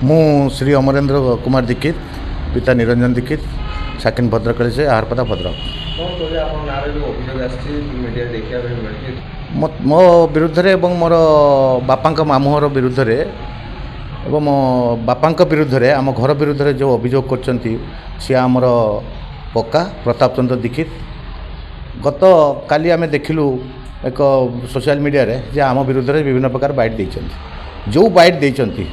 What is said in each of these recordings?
ମୁଁ ଶ୍ରୀ ଅମରେନ୍ଦ୍ର କୁମାର ଦୀକ୍ଷିତ, ପିତା ନିରଞ୍ଜନ ଦୀକ୍ଷିତ, ସାକିନ ଭଦ୍ରକଳି ସେ ଆହାରପଦା ଭଦ୍ରକ। ମୋ ବିରୁଦ୍ଧରେ ଏବଂ ମୋର ବାପାଙ୍କ ମାମୁଁଘର ବିରୁଦ୍ଧରେ ଏବଂ ମୋ ବାପାଙ୍କ ବିରୁଦ୍ଧରେ ଆମ ଘର ବିରୁଦ୍ଧରେ ଯେଉଁ ଅଭିଯୋଗ କରିଛନ୍ତି ସିଏ ଆମର ପକ୍କା ପ୍ରତାପ ଚନ୍ଦ୍ର ଦୀକ୍ଷିତ। ଗତ କାଲି ଆମେ ଦେଖିଲୁ ଏକ ସୋସିଆଲ ମିଡ଼ିଆରେ ଯେ ଆମ ବିରୁଦ୍ଧରେ ବିଭିନ୍ନ ପ୍ରକାର ବାଇଟ୍ ଦେଇଛନ୍ତି। ଯେଉଁ ବାଇଟ୍ ଦେଇଛନ୍ତି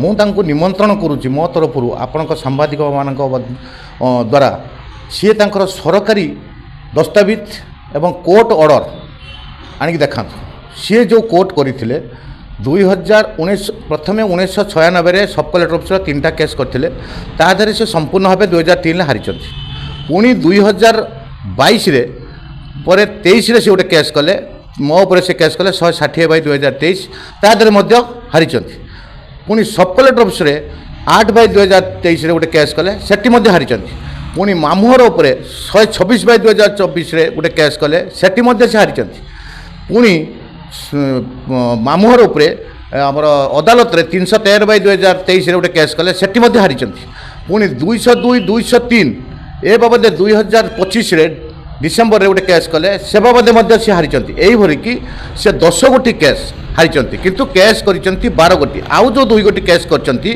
ମୁଁ ତାଙ୍କୁ ନିମନ୍ତ୍ରଣ କରୁଛି ମୋ ତରଫରୁ ଆପଣଙ୍କ ସାମ୍ବାଦିକମାନଙ୍କ ଦ୍ୱାରା ସିଏ ତାଙ୍କର ସରକାରୀ ଦସ୍ତାବିଜ ଏବଂ କୋର୍ଟ ଅର୍ଡ଼ର ଆଣିକି ଦେଖାନ୍ତୁ। ସିଏ ଯେଉଁ କୋର୍ଟ କରିଥିଲେ 2019 ପ୍ରଥମେ 1996ରେ ସବ୍ କଲେକ୍ଟର ଅଫିସର 3ଟା କେସ୍ କରିଥିଲେ, ତା ଦେହରେ ସେ ସମ୍ପୂର୍ଣ୍ଣ ଭାବେ 2003ରେ ହାରିଛନ୍ତି। ପୁଣି 2022ରେ ପରେ 23ରେ ସେ ଗୋଟେ କେସ୍ କଲେ, ମୋ ଉପରେ ସେ କେସ୍ କଲେ 160/2023, ତା ଦେହରେ ମଧ୍ୟ ହାରିଛନ୍ତି। ପୁଣି ସବ୍ କଲେକ୍ଟର ଅଫିସରେ 8/2023ରେ ଗୋଟେ କେସ୍ କଲେ, ସେଠି ମଧ୍ୟ ହାରିଛନ୍ତି। ପୁଣି ମାମୁଁଘର ଉପରେ 126/2024ରେ ଗୋଟେ କେସ୍ କଲେ, ସେଠି ମଧ୍ୟ ସେ ହାରିଛନ୍ତି। ପୁଣି ମାମୁଁଘର ଉପରେ ଆମର ଅଦାଲତରେ 313/2023ରେ ଗୋଟେ କେସ୍ କଲେ, ସେଠି ମଧ୍ୟ ହାରିଛନ୍ତି। ପୁଣି 202, 203 ଏ ବାବଦରେ 2025ରେ ଡିସେମ୍ବରରେ ଗୋଟେ କେସ୍ କଲେ, ସେ ବାବଦରେ ମଧ୍ୟ ସେ ହାରିଛନ୍ତି। ଏଇଭଳିକି ସେ 10 ଗୋଟି କେସ୍ ହାରିଛନ୍ତି, କିନ୍ତୁ କେସ୍ କରିଛନ୍ତି 12 ଗୋଟି। ଆଉ ଯେଉଁ 2 ଗୋଟି କେସ୍ କରିଛନ୍ତି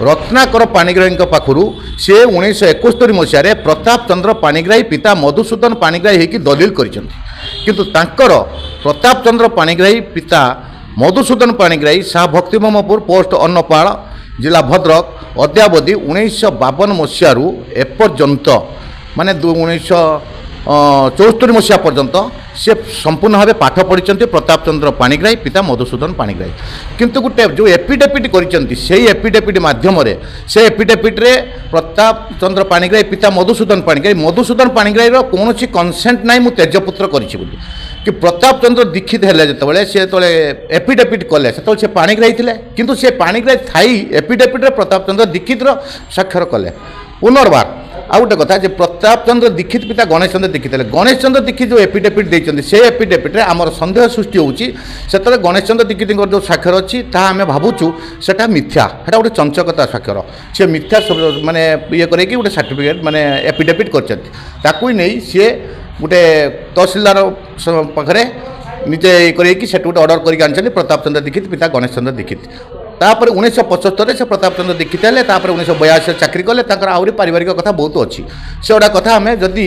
ରତ୍ନାକର ପାଣିଗ୍ରାହୀଙ୍କ ପାଖରୁ ସେ 1971 ମସିହାରେ ପ୍ରତାପ ଚନ୍ଦ୍ର ପାଣିଗ୍ରାହୀ ପିତା ମଧୁସୂଦନ ପାଣିଗ୍ରାହୀ ହେଇକି ଦଲିଲ କରିଛନ୍ତି। କିନ୍ତୁ ତାଙ୍କର ପ୍ରତାପ ଚନ୍ଦ୍ର ପାଣିଗ୍ରାହୀ ପିତା ମଧୁସୂଦନ ପାଣିଗ୍ରାହୀ ସାହା ଭକ୍ତିମମପୁର ପୋଷ୍ଟ ଅନ୍ନପାଳ ଜିଲ୍ଲା ଭଦ୍ରକ ଅଦ୍ୟାବଧି 1952 ମସିହାରୁ ଏପର୍ଯ୍ୟନ୍ତ ମାନେ 1974 ମସିହା ପର୍ଯ୍ୟନ୍ତ ସେ ସମ୍ପୂର୍ଣ୍ଣ ଭାବେ ପାଠ ପଢ଼ିଛନ୍ତି ପ୍ରତାପ ଚନ୍ଦ୍ର ପାଣିଗ୍ରାହୀ ପିତା ମଧୁସୂଦନ ପାଣିଗ୍ରାହୀ। କିନ୍ତୁ ଗୋଟେ ଯେଉଁ ଏଫିଡେଭିଟ୍ କରିଛନ୍ତି ସେଇ ଏଫିଡେଭିଟ୍ ମାଧ୍ୟମରେ ସେ ଏଫିଡେଭିଟ୍ରେ ପ୍ରତାପ ଚନ୍ଦ୍ର ପାଣିଗ୍ରାହୀ ପିତା ମଧୁସୂଦନ ପାଣିଗ୍ରାହୀର କୌଣସି କନସେଣ୍ଟ ନାହିଁ ମୁଁ ତେଜପୁତ୍ର କରିଛି ବୋଲି। କି ପ୍ରତାପ ଚନ୍ଦ୍ର ଦୀକ୍ଷିତ ହେଲେ ଯେତେବେଳେ ସେ ଯେତେବେଳେ ଏଫିଡେଭିଟ୍ କଲେ ସେତେବେଳେ ସେ ପାଣିଗ୍ରାହୀ ଥିଲେ, କିନ୍ତୁ ସେ ପାଣିଗ୍ରାହୀ ଥାଇ ଏଫିଡେଭିଟ୍ରେ ପ୍ରତାପ ଚନ୍ଦ୍ର ଦୀକ୍ଷିତର ସ୍ୱାକ୍ଷର କଲେ। ପୁନର୍ବାର ଆଉ ଗୋଟେ କଥା ଯେ ପ୍ରତାପ ଚନ୍ଦ୍ର ଦୀକ୍ଷିତ ପିତା ଗଣେଶ ଚନ୍ଦ୍ର ଦୀକ୍ଷିତ ହେଲେ, ଗଣେଶ ଚନ୍ଦ୍ର ଦୀକ୍ଷିତ ଯେଉଁ ଏଫିଡେଭିଟ୍ ଦେଇଛନ୍ତି ସେ ଏଫିଡେଭିଟ୍ରେ ଆମର ସନ୍ଦେହ ସୃଷ୍ଟି ହେଉଛି। ସେତେବେଳେ ଗଣେଶ ଚନ୍ଦ୍ର ଦୀକ୍ଷିତଙ୍କର ଯେଉଁ ସ୍ୱାକ୍ଷର ଅଛି ତାହା ଆମେ ଭାବୁଛୁ ସେଟା ମିଥ୍ୟା, ସେଟା ଗୋଟେ ଚଞ୍ଚକତା ସ୍ୱାକ୍ଷର। ସେ ମିଥ୍ୟା ମାନେ ଇଏ କରିକି ଗୋଟେ ସାର୍ଟିଫିକେଟ୍ ମାନେ ଏଫିଡେଭିଟ୍ କରିଛନ୍ତି। ତାକୁ ନେଇ ସିଏ ଗୋଟେ ତହସିଲଦାର ପାଖରେ ନିଜେ କରିକି ସେଠୁ ଗୋଟେ ଅର୍ଡ଼ର କରିକି ଆଣିଛନ୍ତି ପ୍ରତାପ ଚନ୍ଦ୍ର ଦୀକ୍ଷିତ ପିତା ଗଣେଶ ଚନ୍ଦ୍ର ଦୀକ୍ଷିତ। ତାପରେ 1975ରେ ସେ ପ୍ରତାପ ଚନ୍ଦ୍ର ଦୀକ୍ଷିତ ହେଲେ, ତାପରେ 1982ରେ ଚାକିରି କଲେ। ତାଙ୍କର ଆହୁରି ପାରିବାରିକ କଥା ବହୁତ ଅଛି, ସେଗୁଡ଼ା କଥା ଆମେ ଯଦି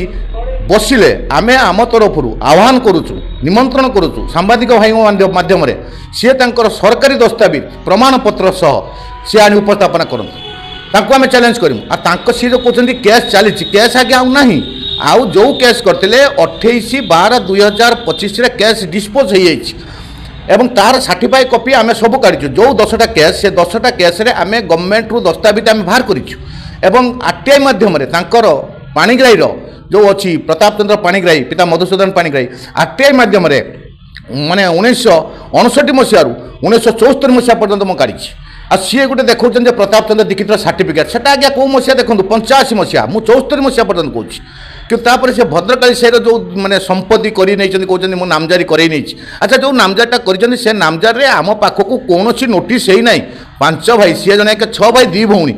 ବସିଲେ ଆମେ ଆମ ତରଫରୁ ଆହ୍ୱାନ କରୁଛୁ, ନିମନ୍ତ୍ରଣ କରୁଛୁ ସାମ୍ବାଦିକ ଭାଇଙ୍କ ମାଧ୍ୟମରେ ସିଏ ତାଙ୍କର ସରକାରୀ ଦସ୍ତାବିଜ ପ୍ରମାଣପତ୍ର ସହ ସିଏ ଆଣି ଉପସ୍ଥାପନ କରନ୍ତୁ, ତାଙ୍କୁ ଆମେ ଚ୍ୟାଲେଞ୍ଜ କରିବୁ। ଆଉ ତାଙ୍କ ସିଏ ଯେଉଁ କହୁଛନ୍ତି କେସ୍ ଚାଲିଛି, କେସ୍ ଆଜ୍ଞା ଆଉ ନାହିଁ। ଆଉ ଯେଉଁ କେସ୍ କରିଥିଲେ 28/12/2025ରେ କେସ୍ ଡିସ୍ପୋଜ୍ ହୋଇଯାଇଛି ଏବଂ ତାର ସାର୍ଟିଫାଇ କପି ଆମେ ସବୁ କାଢ଼ିଛୁ। ଯେଉଁ 10ଟା କେସ୍ ସେ 10ଟା କେସ୍ରେ ଆମେ ଗଭର୍ଣ୍ଣମେଣ୍ଟରୁ ଦସ୍ତାବିଜ ଆମେ ବାହାର କରିଛୁ ଏବଂ ଆର୍ଟିଆଇ ମାଧ୍ୟମରେ ତାଙ୍କର ପାଣିଗ୍ରାହୀର ଯେଉଁ ଅଛି ପ୍ରତାପ ଚନ୍ଦ୍ର ପାଣିଗ୍ରାହୀ ପିତା ମଧୁସୂଦନ ପାଣିଗ୍ରାହୀ ଆର୍ଟିଆଇ ମାଧ୍ୟମରେ ମାନେ 1959 ମସିହାରୁ 1974 ମସିହା ପର୍ଯ୍ୟନ୍ତ ମୁଁ କାଢ଼ିଛି। ଆଉ ସିଏ ଗୋଟେ ଦେଖାଉଛନ୍ତି ଯେ ପ୍ରତାପ ଚନ୍ଦ୍ର ଦୀକ୍ଷିତର ସାର୍ଟିଫିକେଟ୍, ସେଟା ଆଜ୍ଞା କେଉଁ ମସିହା ଦେଖନ୍ତୁ 85 ମସିହା, ମୁଁ 74 ମସିହା ପର୍ଯ୍ୟନ୍ତ କହୁଛି। କିନ୍ତୁ ତାପରେ ସେ ଭଦ୍ରକାଳୀ ସାହିର ଯେଉଁ ମାନେ ସମ୍ପତ୍ତି କରି ନେଇଛନ୍ତି କହୁଛନ୍ତି ମୁଁ ନାମଜାରି କରେଇ ନେଇଛି। ଆଚ୍ଛା ଯେଉଁ ନାମଜାରିଟା କରିଛନ୍ତି ସେ ନାମଜାରିରେ ଆମ ପାଖକୁ କୌଣସି ନୋଟିସ୍ ହେଇନାହିଁ। 5 ଭାଇ, ସିଏ ଜଣେ 6 ଭାଇ 2 ଭଉଣୀ,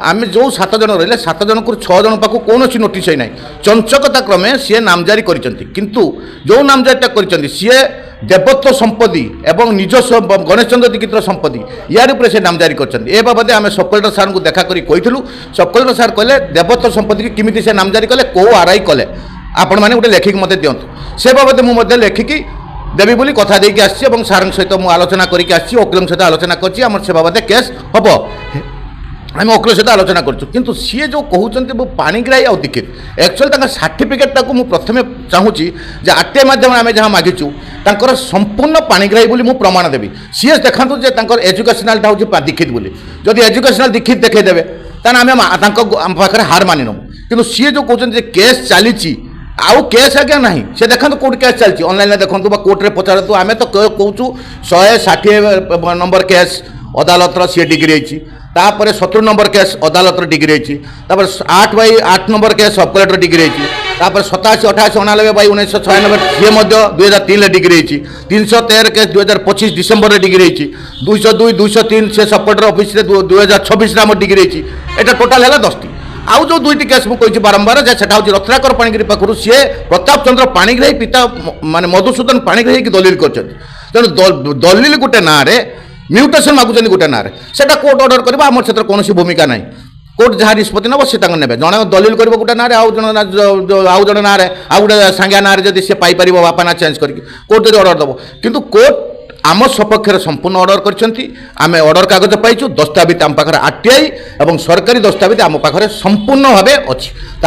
ଆମେ ଯେଉଁ 7 ଜଣ ରହିଲେ 7 ଜଣଙ୍କୁ 6 ଜଣ ପାଖକୁ କୌଣସି ନୋଟିସ୍ ହେଇନାହିଁ। ଚଞ୍ଚକତା କ୍ରମେ ସିଏ ନାମଜାରି କରିଛନ୍ତି, କିନ୍ତୁ ଯେଉଁ ନାମଜାରିଟା କରିଛନ୍ତି ସିଏ ଦେବତ୍ୱ ସମ୍ପତ୍ତି ଏବଂ ନିଜସ୍ୱ ଗଣେଶ ଚନ୍ଦ୍ର ଦୀକ୍ଷିତର ସମ୍ପତ୍ତି ୟାର ଉପରେ ସେ ନାମଜାରି କରିଛନ୍ତି। ଏ ବାବଦରେ ଆମେ ସବ୍ କଲେକ୍ଟର ସାର୍ଙ୍କୁ ଦେଖା କରି କହିଥିଲୁ। ସବ୍ କଲେକ୍ଟର ସାର୍ କହିଲେ ଦେବତ୍ୱ ସମ୍ପତ୍ତିକି କେମିତି ସେ ନାମଜାରି କଲେ, କେଉଁ ଆର୍ଆଇ କଲେ, ଆପଣମାନେ ଗୋଟେ ଲେଖିକି ମୋତେ ଦିଅନ୍ତୁ। ସେ ବାବଦରେ ମୁଁ ମଧ୍ୟ ଲେଖିକି ଦେବି ବୋଲି କଥା ଦେଇକି ଆସିଛି ଏବଂ ସାର୍ଙ୍କ ସହିତ ମୁଁ ଆଲୋଚନା କରିକି ଆସିଛି, ଓକିଲଙ୍କ ସହିତ ଆଲୋଚନା କରିଛି। ଆମର ସେ ବାବଦରେ କେସ୍ ହେବ, ଆମେ ଓକିଲ ସହିତ ଆଲୋଚନା କରୁଛୁ। କିନ୍ତୁ ସିଏ ଯେଉଁ କହୁଛନ୍ତି ମୁଁ ପାଣିଗ୍ରାହୀ ଆଉ ଦୀକ୍ଷିତ, ଆକ୍ଚୁଆଲି ତାଙ୍କ ସାର୍ଟିଫିକେଟ୍ଟାକୁ ମୁଁ ପ୍ରଥମେ ଚାହୁଁଛି ଯେ ଆର୍ଟିଆଇ ମାଧ୍ୟମରେ ଆମେ ଯାହା ମାଗିଛୁ ତାଙ୍କର ସମ୍ପୂର୍ଣ୍ଣ ପାଣିଗ୍ରାହୀ ବୋଲି ମୁଁ ପ୍ରମାଣ ଦେବି। ସିଏ ଦେଖାନ୍ତୁ ଯେ ତାଙ୍କର ଏଜୁକେସନାଲଟା ହେଉଛି ଦୀକ୍ଷିତ ବୋଲି, ଯଦି ଏଜୁକେସନାଲ ଦୀକ୍ଷିତ ଦେଖାଇଦେବେ ତାହେଲେ ଆମେ ତାଙ୍କ ପାଖରେ ହାର ମାନି ନେବୁ। କିନ୍ତୁ ସିଏ ଯେଉଁ କହୁଛନ୍ତି ଯେ କେସ୍ ଚାଲିଛି, ଆଉ କେସ୍ ଆଜ୍ଞା ନାହିଁ। ସେ ଦେଖନ୍ତୁ କେଉଁଠି କେସ୍ ଚାଲିଛି, ଅନଲାଇନ୍ରେ ଦେଖନ୍ତୁ ବା କୋର୍ଟରେ ପଚାରନ୍ତୁ। ଆମେ ତ କହୁଛୁ 160 ନମ୍ବର କେସ୍ ଅଦାଲତର ସିଏ ଡିଗ୍ରୀ ହେଇଛି। तापर 70 नंबर केस अदालत डिग्री रही 8/8 नंबर केस सब कलेक्टर डिग्री रही 87 88 99 बाई 1996 सी 2003 डिग्री रही 313 केस 2025 डिसेम्बर डिग्री रही 202 203 से सब कलेक्टर ऑफिस 2026 डिग्री रही एटा टोटाल है 10टी आउ जो दुईटी केस मुझे बारंबार जे सेटा हूँ रत्नाकर पाणिग्राही पाखु सी प्रताप चंद्र पाणिग्राही पिता माने मधुसूदन पाणिग्राही की दलिल कर तेणु दलिल गोटे ना म्यूटेशन मागुच गोटे ना से कोर्ट ऑर्डर करवा आम क्षेत्र कौन भूमिका ना कोर्ट जहाँ निष्पत्ति नब से ने जड़े दलिल कर गोटे ना आउ जड़े ना आउ गोटे सांगिया ना जब सी पाइपर बापा ना चेंज करके कोर्ट जो ऑर्डर दब किंतु कोर्ट आम सपक्ष संपूर्ण ऑर्डर करें ऑर्डर कागज पाइचु दस्तावेज आम पाखे आरटीआई और सरकारी दस्तावेज आम पाखे संपूर्ण भाव अच्छी